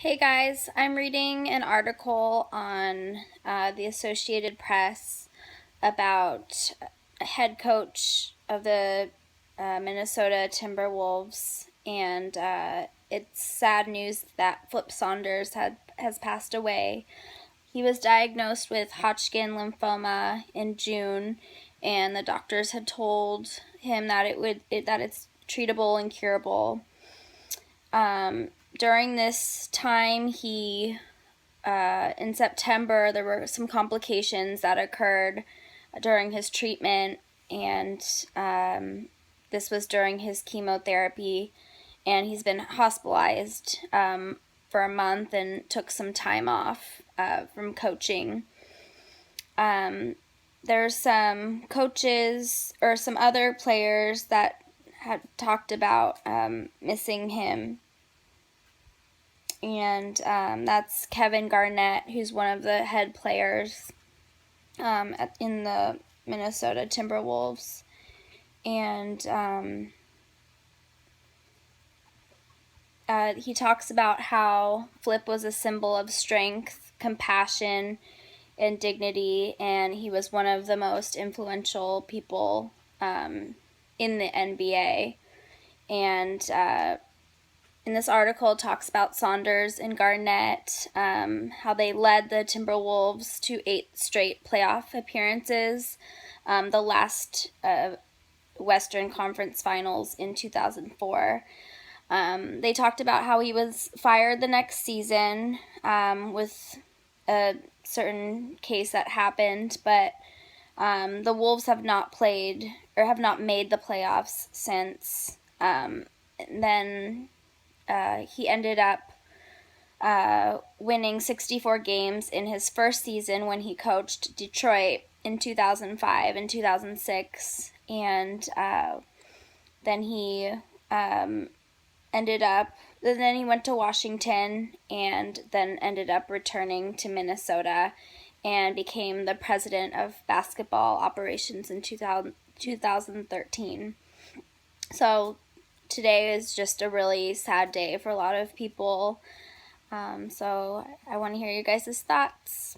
Hey guys, I'm reading an article on the Associated Press about a head coach of the Minnesota Timberwolves, and it's sad news that Flip Saunders has passed away. He was diagnosed with Hodgkin lymphoma in June, and the doctors had told him that it's treatable and curable. During this time, in September, there were some complications that occurred during his treatment, and this was during his chemotherapy, and he's been hospitalized for a month and took some time off from coaching. There's some coaches or some other players that had talked about missing him, and that's Kevin Garnett, who's one of the head players in the Minnesota Timberwolves. And he talks about how Flip was a symbol of strength, compassion, and dignity, and he was one of the most influential people in the NBA. And in this article, it talks about Saunders and Garnett, how they led the Timberwolves to 8 straight playoff appearances, the last Western Conference Finals in 2004. They talked about how he was fired the next season with a certain case that happened, but the Wolves have not played or have not made the playoffs since. Then he ended up winning 64 games in his first season when he coached Detroit in 2005 and 2006. And then he then he went to Washington and then ended up returning to Minnesota and became the president of basketball operations in 2013. So today is just a really sad day for a lot of people. So I want to hear you guys' thoughts.